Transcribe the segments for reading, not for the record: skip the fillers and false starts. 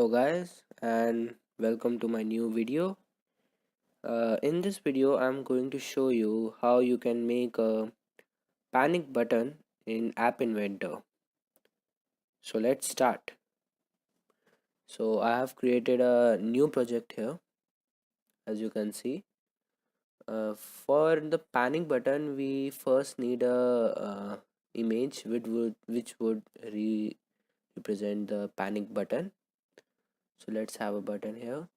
Hello guys and welcome to my new video. In this video I'm going to show you how you can make a panic button in App Inventor. So let's start. So I have created a new project here, as you can see. For the panic button we first need a image which would represent the panic button. So let's have a button here.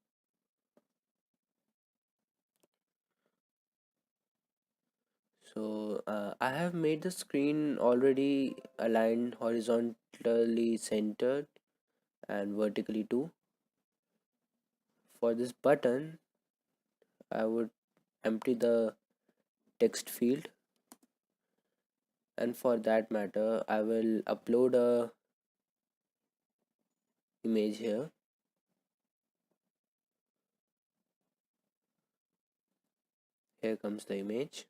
So I have made the screen already aligned horizontally centered and vertically too. For this button, I would empty the text field, and for that matter, I will upload a image here. Here comes the image.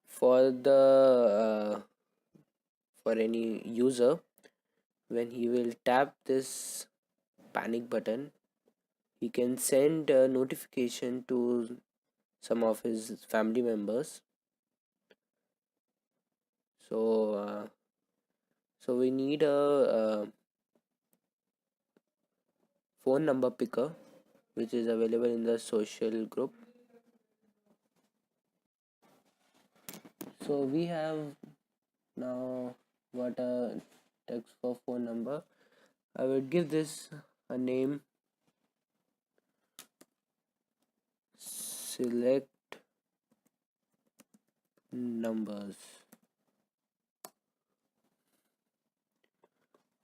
For the for any user, when he will tap this panic button, he can send a notification to some of his family members. So we need a phone number picker which is available in the social group. So we have now got a text for phone number. I will give this a name, select numbers.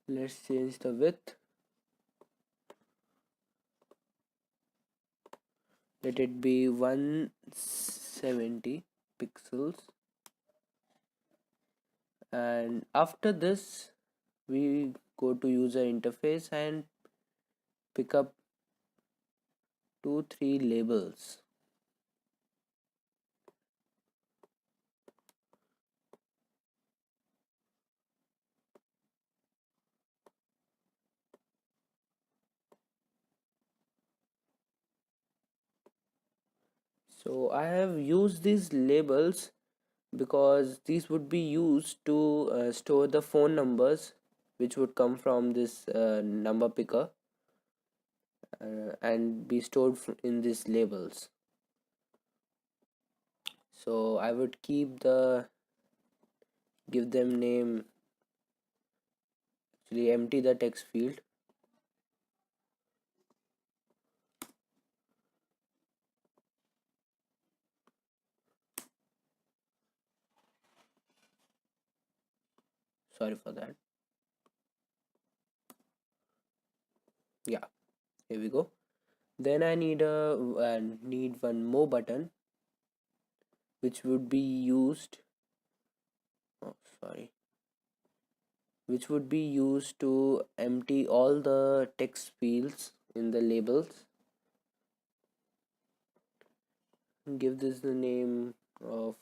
Let's change the width. Let it be 170 pixels, and after this we go to user interface and pick up 2-3 labels. So I have used these labels because these would be used to store the phone numbers which would come from this number picker and be stored in these labels. So I would give them name, actually empty the text field. Sorry for that. Yeah, here we go. Then I need one more button which would be used, oh sorry, which would be used to empty all the text fields in the labels. Give this the name of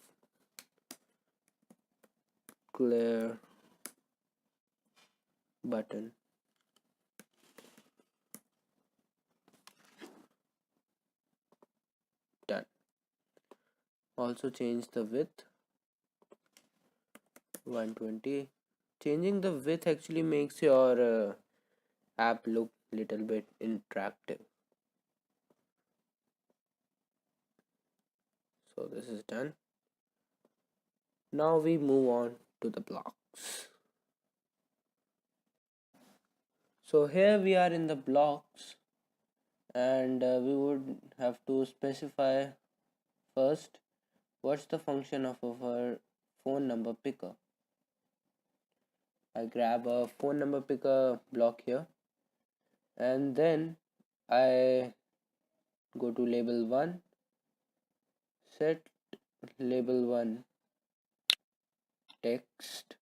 clear button. Done. Also change the width 120. Changing the width actually makes your app look little bit interactive. So this is done. Now we move on to the blocks. So here we are in the blocks, and we would have to specify first what's the function of our phone number picker. I grab a phone number picker block here, and then I go to label 1, set label 1 text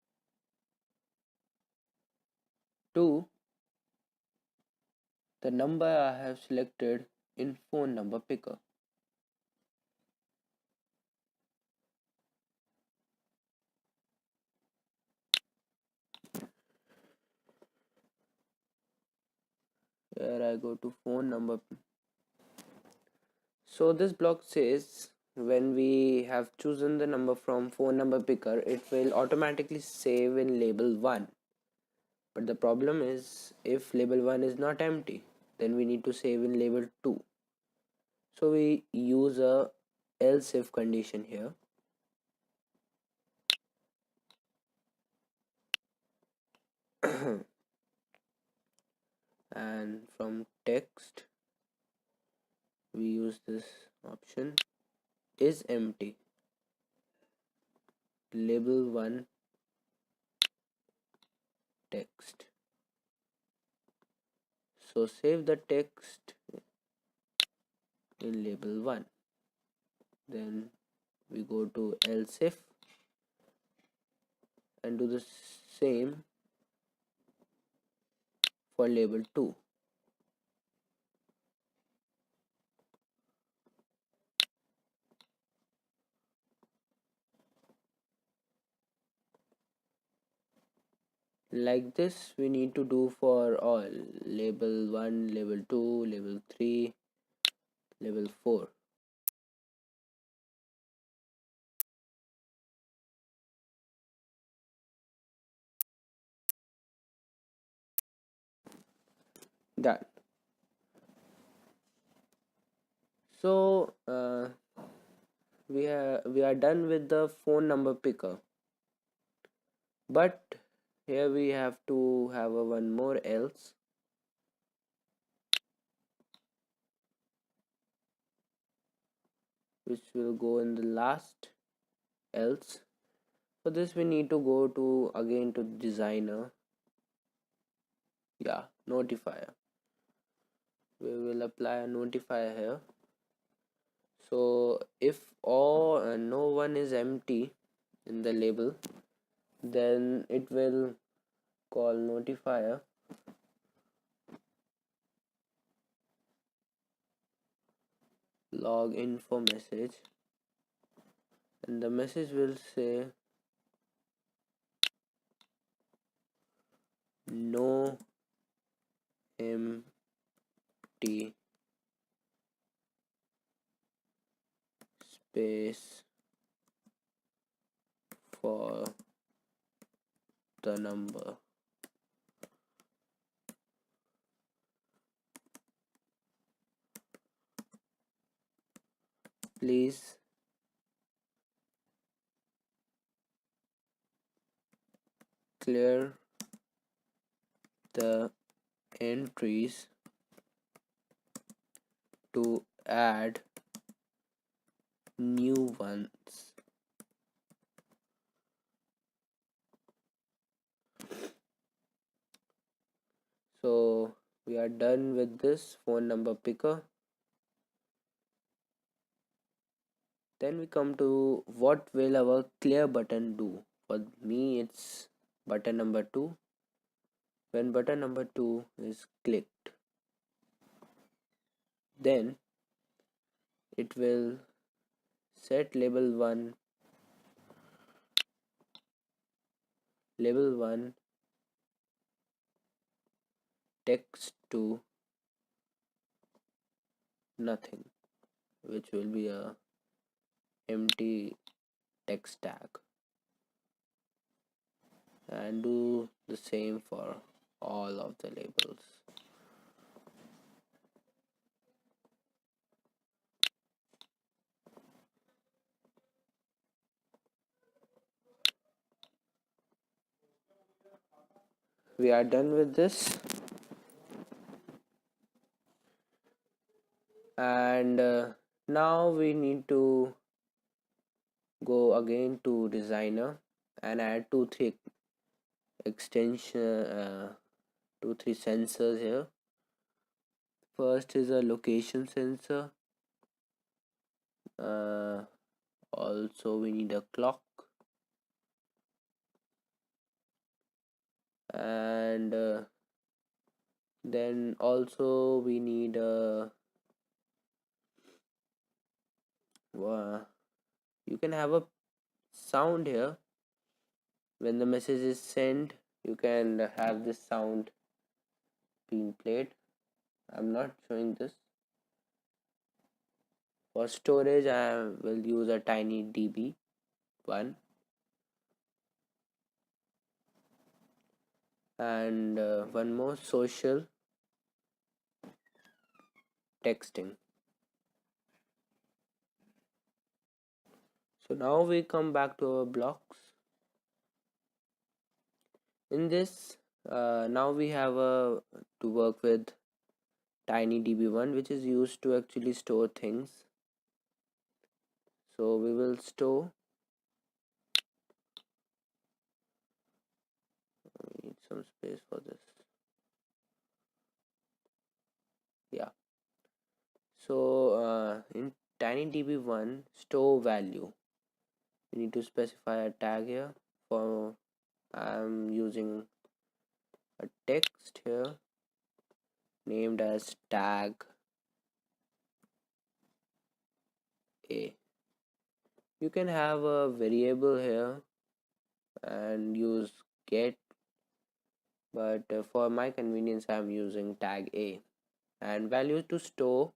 to the number I have selected in phone number picker. Here I go to phone number. So this block says when we have chosen the number from phone number picker, it will automatically save in label 1. But the problem is if label 1 is not empty, then we need to save in label 2. So we use a else if condition here. And from text we use this option is empty, label 1 text. So save the text in label 1. Then we go to else if and do the same for label 2. Like this we need to do for all label 1, label 2, label 3, label 4. Done. So we are done with the phone number picker, but here we have to have a one more else, which will go in the last else. For this we need to go to again to designer. Yeah, notifier. We will apply a notifier here. So if all no one is empty in the label, then it will call notifier log info message, and the message will say no empty space for the number. Please clear the entries to add new ones. So we are done with this phone number picker. Then we come to what will our clear button do. For me it's button number 2. When button number 2 is clicked, then it will set label 1 text to nothing, which will be a empty text tag, and do the same for all of the labels. We are done with this, and now we need to go again to designer and add 2 3 sensors here. First is a location sensor. Also we need a clock, and then also we need a you can have a sound here. When the message is sent, you can have this sound being played. I'm not showing this. For storage, I will use a tiny DB one, and one more, social texting. So now we come back to our blocks. In this, now we have to work with tinydb1, which is used to actually store things. So we will store, we need some space for this. Yeah. So in tinydb1 store value, we need to specify a tag here. For I'm using a text here named as tag a. You can have a variable here and use get, but for my convenience I'm using tag a. And value to store,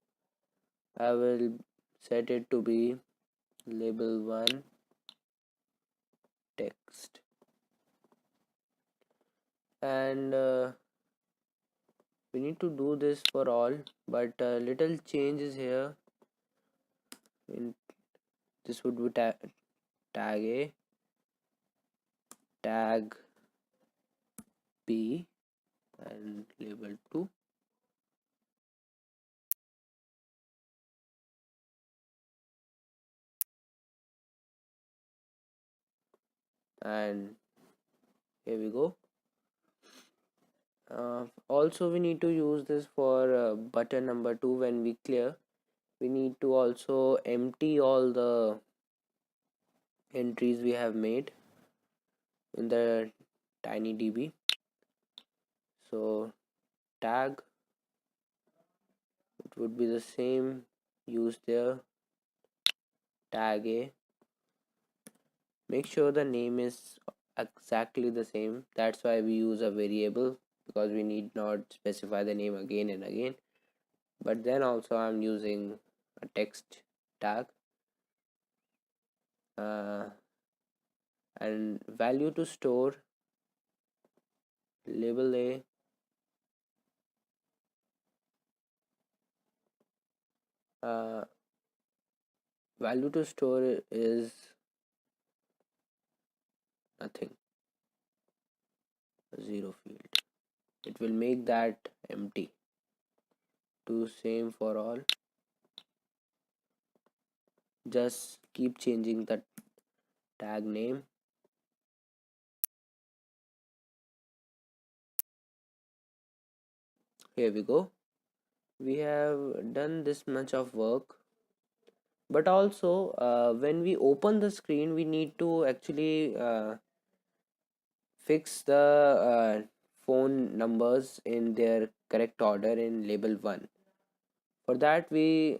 I will set it to be label1 text. And we need to do this for all, but little changes here. In this would be tag a, tag b, and label 2. And here we go. Also we need to use this for button number 2. When we clear, we need to also empty all the entries we have made in the tinydb. So tag, it would be the same used there, tag a. Make sure the name is exactly the same. That's why we use a variable, because we need not specify the name again and again. But then also I'm using a text tag, uh, and value to store, label a, value to store is nothing, a zero field. It will make that empty. Do same for all. Just keep changing the tag name. Here we go. We have done this much of work, but also when we open the screen, we need to actually fix the phone numbers in their correct order in label 1. For that, we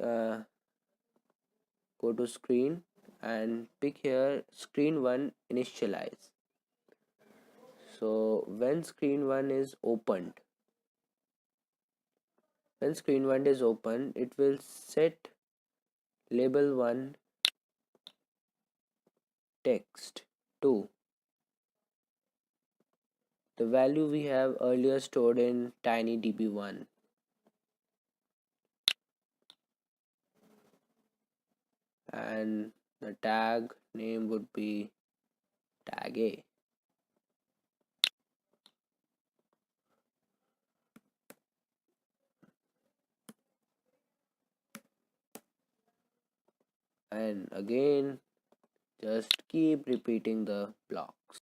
go to screen and pick here screen 1 initialize. So when screen 1 is opened, it will set label 1 text to the value we have earlier stored in tinydb1, and the tag name would be tag a. And again, just keep repeating the blocks.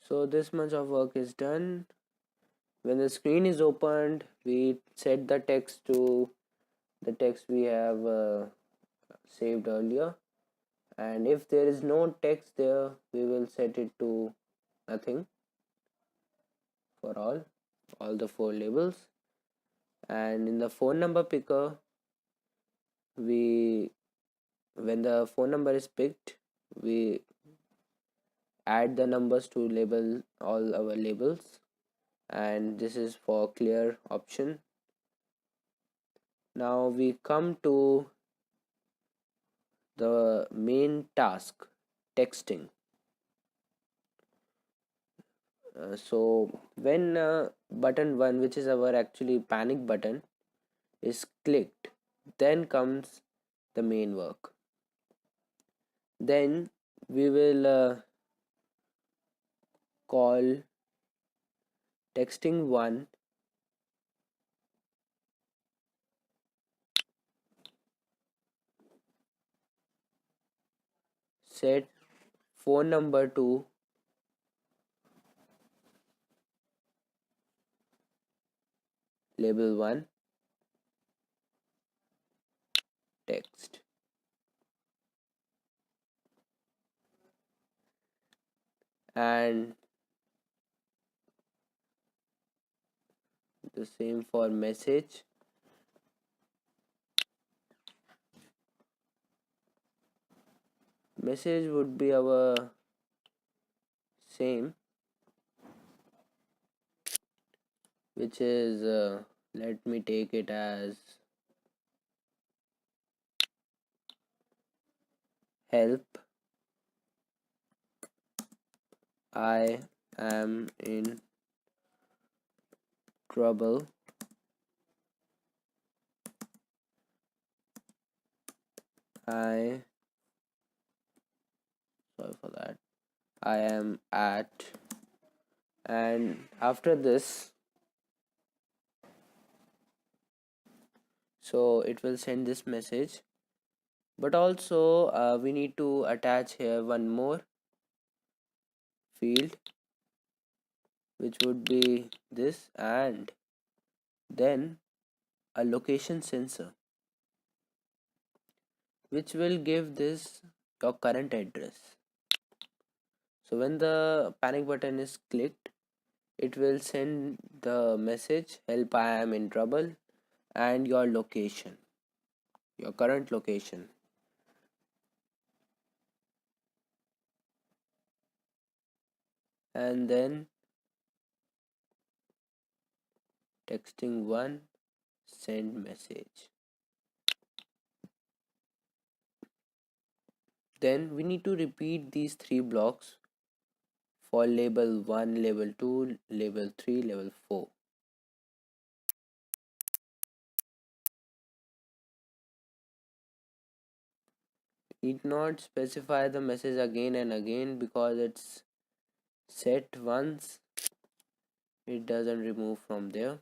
So this much of work is done. When the screen is opened, we set the text to the text we have saved earlier, and if there is no text there, we will set it to nothing for all the 4 labels. And in the phone number picker, we when the phone number is picked, we add the numbers to label all our labels, and this is for clear option. Now we come to the main task, texting. So when button 1, which is our actually panic button, is clicked, then comes the main work. Then we will call texting 1, set phone number to label 1 text, and the same for message. Message would be our same, which is let me take it as help, I am in trouble, I sorry for that, I am at. And after this, so it will send this message. But also we need to attach here one more field, which would be this, and then a location sensor, which will give this your current address. So when the panic button is clicked, it will send the message help, I am in trouble, and your location, your current location. And then texting 1, send message. Then we need to repeat these three blocks for label 1, label 2, label 3, label 4. Need not specify the message again and again, because it's set once, it doesn't remove from there.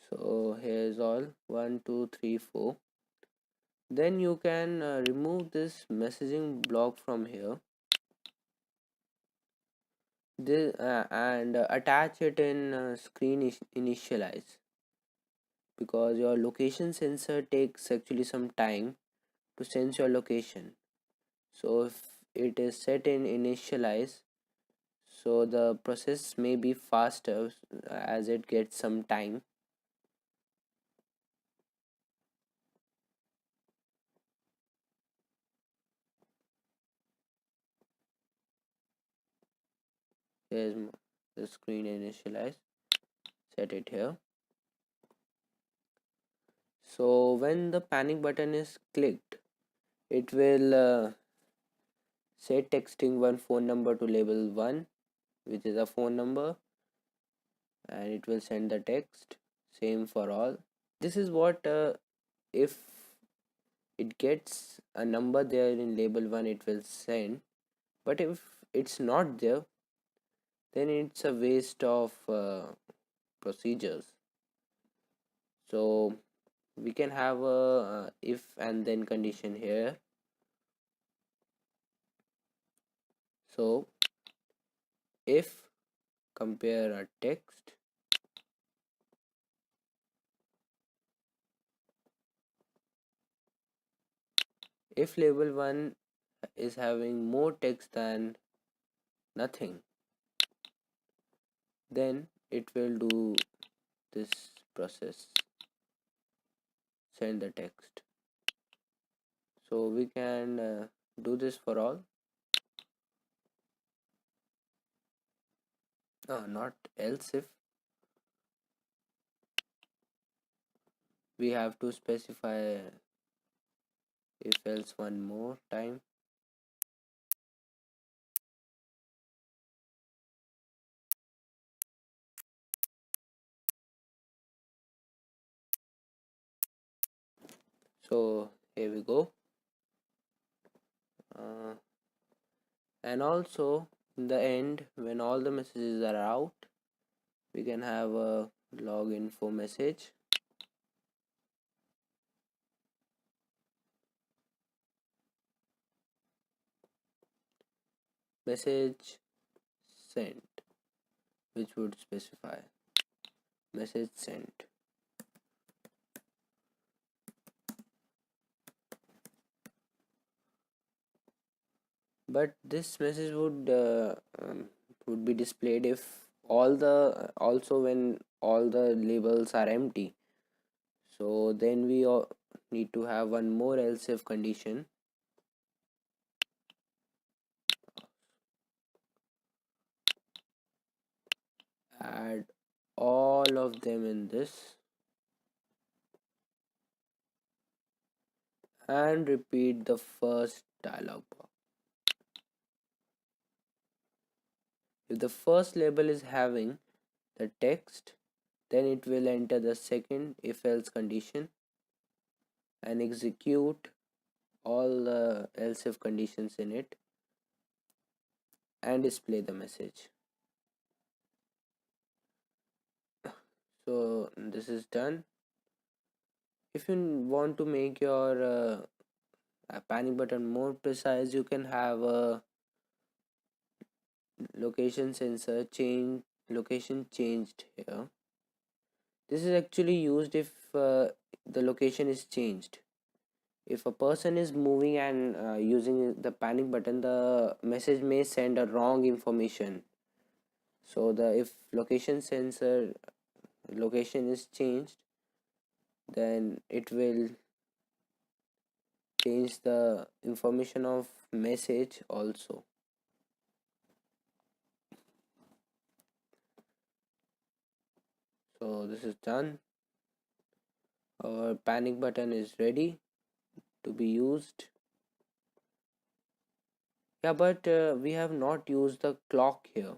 So here's all 1, 2, 3, 4. Then you can remove this messaging block from here, this, and attach it in screen initialize, because your location sensor takes actually some time to sense your location. So if it is set in initialize, so the process may be faster as it gets some time. Here's the screen initialize, set it here. So when the panic button is clicked, it will set texting 1 phone number to label 1, which is a phone number, and it will send the text, same for all. This is what if it gets a number there in label 1, it will send. But if it's not there, then it's a waste of procedures. So we can have a if and then condition here. So if compare a text, if label 1 is having more text than nothing, then it will do this process, send the text. So we can do this for all. Not else if, we have to specify if else one more time. So here we go. uh, and also in the end, when all the messages are out, we can have a log info message. Message sent, which would specify message sent. But this message would be displayed if all the also when all the labels are empty. So then we need to have one more else if condition. Add all of them in this and repeat the first dialog box. If the first label is having the text, then it will enter the second if else condition and execute all the else if conditions in it and display the message. So this is done. If you want to make your panic button more precise, you can have a location sensor change, location changed here. This is actually used if the location is changed. If a person is moving and using the panic button, the message may send a wrong information. So the if location sensor location is changed, then it will change the information of message also. So this is done. Our panic button is ready to be used. Yeah, but we have not used the clock here.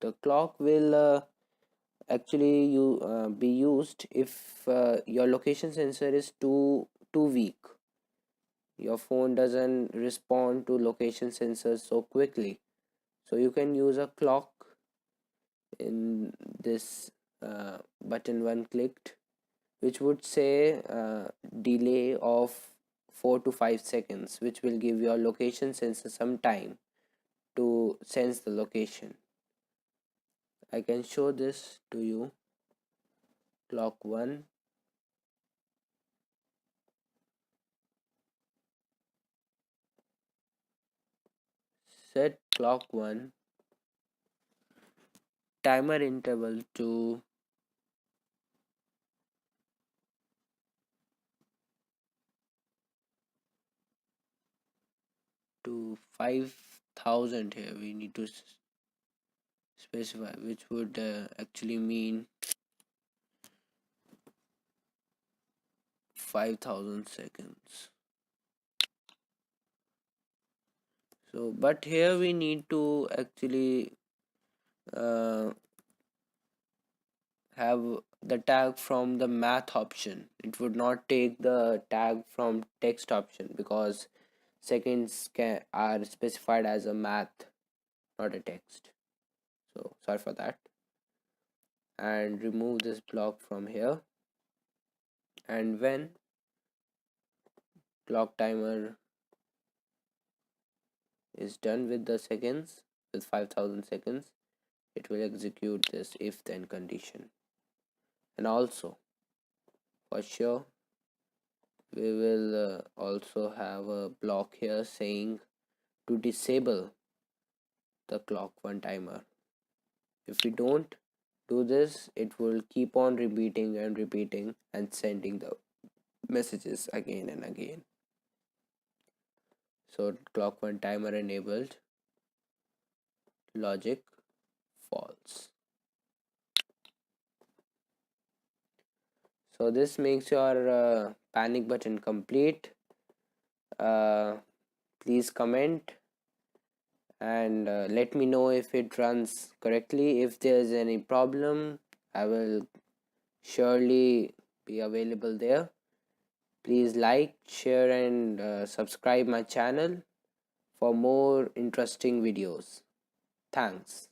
The clock will actually be used if your location sensor is too weak. Your phone doesn't respond to location sensors so quickly. So you can use a clock in this button one clicked, which would say delay of 4 to 5 seconds, which will give your location sensor some time to sense the location. I can show this to you. Clock 1, set clock 1 timer interval to 5000. Here we need to specify, which would actually mean 5000 seconds. So but here we need to actually uh, have the tag from the math option. It would not take the tag from text option because seconds are specified as a math, not a text. So sorry for that. And remove this block from here, and when clock timer is done with the seconds, with 5000 seconds, it will execute this if then condition. And also for sure we will also have a block here saying to disable the clock one timer. If we don't do this, it will keep on repeating and repeating and sending the messages again and again. So clock 1 timer enabled, logic false. So this makes your panic button complete. uh, Please comment and let me know if it runs correctly. If there's any problem, I will surely be available there. Please like, share and subscribe my channel for more interesting videos. Thanks.